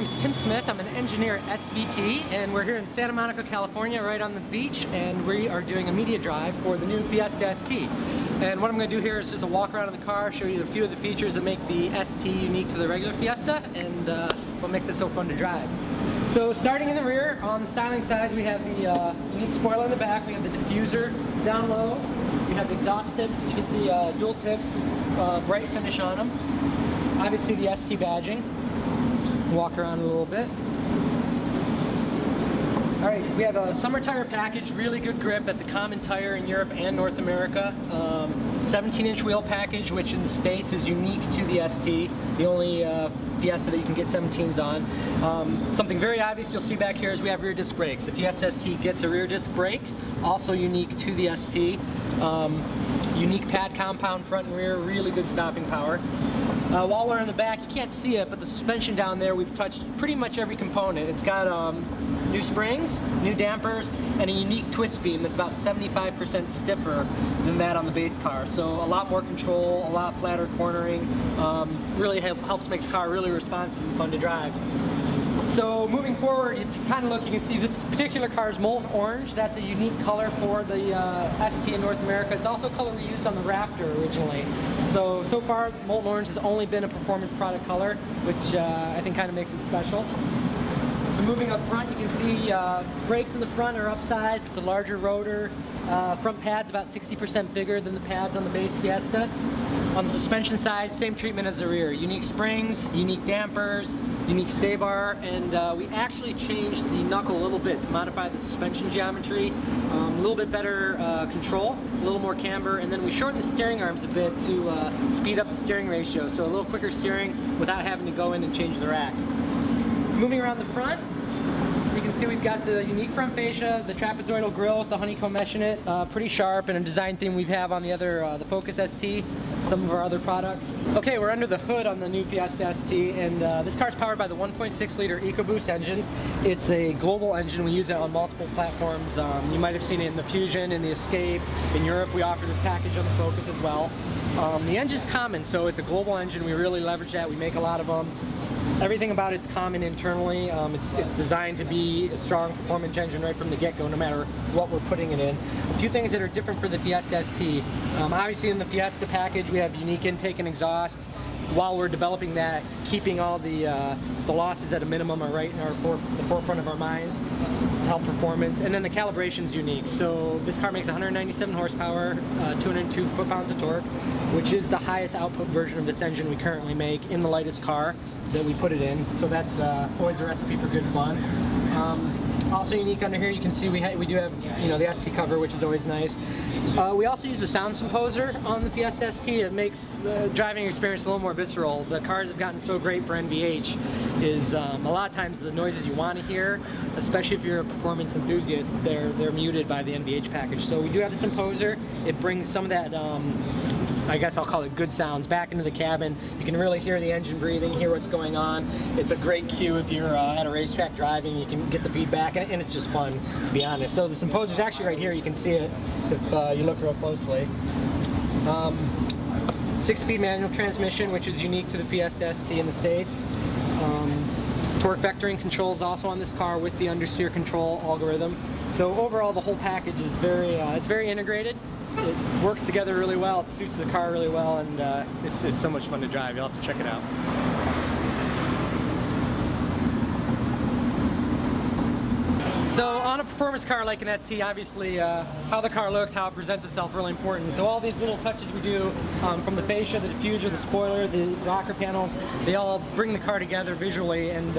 name's Tim Smith. I'm an engineer at SVT, and we're here in Santa Monica, California, right on the beach, and we are doing a media drive for the new Fiesta ST. And what I'm going to do here is just a walk around in the car, show you a few of the features that make the ST unique to the regular Fiesta, and what makes it so fun to drive. So starting in the rear, on the styling side, we have the unique spoiler in the back, we have the diffuser down low, we have the exhaust tips, you can see dual tips, bright finish on them. Obviously the ST badging. Walk around a little bit. Alright, we have a summer tire package, really good grip. That's a common tire in Europe and North America. 17-inch wheel package, which in the States is unique to the ST. The only Fiesta that you can get 17s on. Something very obvious you'll see back here is we have rear disc brakes. The Fiesta ST gets a rear disc brake, also unique to the ST. Unique pad compound front and rear, really good stopping power. While we're in the back, you can't see it, but the suspension down there, we've touched pretty much every component. It's got new springs, new dampers, and a unique twist beam that's about 75% stiffer than that on the base car. So a lot more control, a lot flatter cornering, really helps make the car really responsive and fun to drive. So moving forward, if you kind of look, you can see this particular car is molten orange. That's a unique color for the ST in North America. It's also a color we used on the Raptor originally. So far, molten orange has only been a performance product color, which I think kind of makes it special. So moving up front, you can see brakes in the front are upsized. It's a larger rotor. Front pad's about 60% bigger than the pads on the base Fiesta. On the suspension side, same treatment as the rear. Unique springs, unique dampers, unique stay bar, and we actually changed the knuckle a little bit to modify the suspension geometry. A little bit better control, a little more camber, and then we shortened the steering arms a bit to speed up the steering ratio, so a little quicker steering without having to go in and change the rack. Moving around the front, you can see we've got the unique front fascia, the trapezoidal grille with the honeycomb mesh in it, pretty sharp, and a design theme we have on the other, the Focus ST, some of our other products. Okay, we're under the hood on the new Fiesta ST, and this car is powered by the 1.6 liter EcoBoost engine. It's a global engine. We use it on multiple platforms. You might have seen it in the Fusion, in the Escape. In Europe, we offer this package on the Focus as well. The engine's common, so it's a global engine. We really leverage that. We make a lot of them. Everything about it's common internally. It's designed to be a strong performance engine right from the get-go, no matter what we're putting it in. A few things that are different for the Fiesta ST. Obviously in the Fiesta package we have unique intake and exhaust. While we're developing that, keeping all the losses at a minimum are right in the forefront of our minds to help performance. And then the calibration's unique. So this car makes 197 horsepower, 202 foot-pounds of torque, which is the highest output version of this engine we currently make in the lightest car that we put it in. So that's always a recipe for good fun. Also unique under here, you can see we do have the ST cover, which is always nice. We also use a sound composer on the Fiesta ST. It makes the driving experience a little more visceral. The cars have gotten so great for NVH is a lot of times the noises you want to hear, especially if you're a performance enthusiast, they're muted by the NVH package. So we do have this composer. It brings some of that I guess I'll call it good sounds back into the cabin. You can really hear the engine breathing, hear what's going on. It's a great cue if you're at a racetrack driving. You can get the feedback, and it's just fun, to be honest. So the composer's actually right here. You can see it if you look real closely. 6-speed manual transmission, which is unique to the Fiesta ST in the States. Torque vectoring controls also on this car with the understeer control algorithm. So overall, the whole package is it's very integrated. It works together really well. It suits the car really well, and it's so much fun to drive. You'll have to check it out. So on a performance car like an ST, obviously how the car looks, how it presents itself, really important. So all these little touches we do, from the fascia, the diffuser, the spoiler, the rocker panels, they all bring the car together visually, and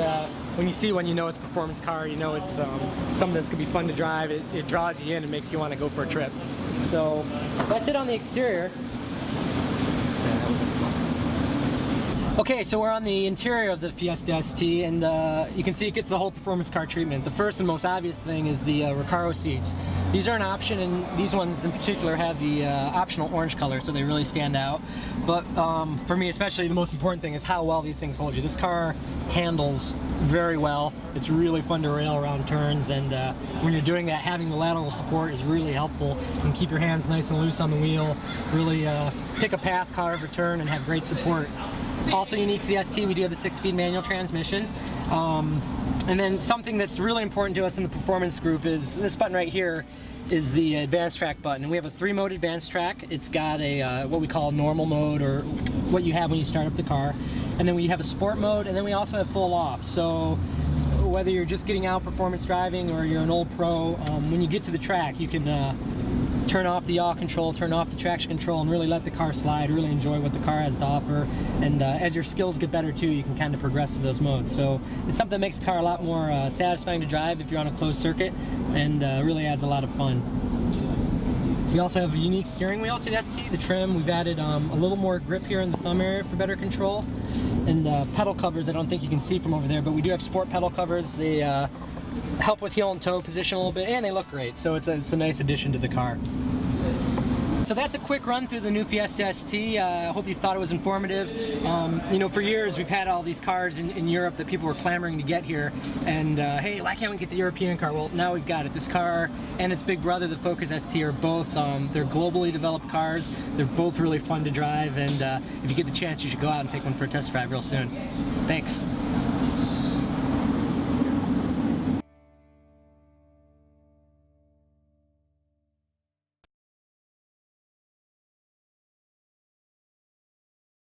when you see one, you know it's a performance car, you know it's something that's going to be fun to drive. It draws you in and makes you want to go for a trip. So that's it on the exterior. Okay, so we're on the interior of the Fiesta ST, and you can see it gets the whole performance car treatment. The first and most obvious thing is the Recaro seats. These are an option, and these ones in particular have the optional orange color, so they really stand out. But for me especially, the most important thing is how well these things hold you. This car handles very well. It's really fun to rail around turns, and when you're doing that, having the lateral support is really helpful. You can keep your hands nice and loose on the wheel, really pick a path, car over turn, and have great support. Also unique to the ST, we do have the 6-speed manual transmission. And then something that's really important to us in the performance group is this button right here is the advanced track button. And we have a 3-mode advanced track. It's got a what we call normal mode, or what you have when you start up the car. And then we have a sport mode, and then we also have full off. So whether you're just getting out performance driving or you're an old pro, when you get to the track, you can turn off the yaw control, turn off the traction control, and really let the car slide, really enjoy what the car has to offer. And as your skills get better too, you can kind of progress through those modes. So it's something that makes the car a lot more satisfying to drive if you're on a closed circuit, and really adds a lot of fun. We also have a unique steering wheel to the ST. The trim, we've added a little more grip here in the thumb area for better control. And pedal covers, I don't think you can see from over there, but we do have sport pedal covers. They help with heel and toe position a little bit, and they look great. So it's a nice addition to the car. So that's a quick run through the new Fiesta ST. I hope you thought it was informative. You know, for years we've had all these cars in Europe that people were clamoring to get here, and hey, why can't we get the European car? Well, now we've got it. This car and its big brother, the Focus ST, are both, they're globally developed cars. They're both really fun to drive, and if you get the chance, you should go out and take one for a test drive real soon. Thanks.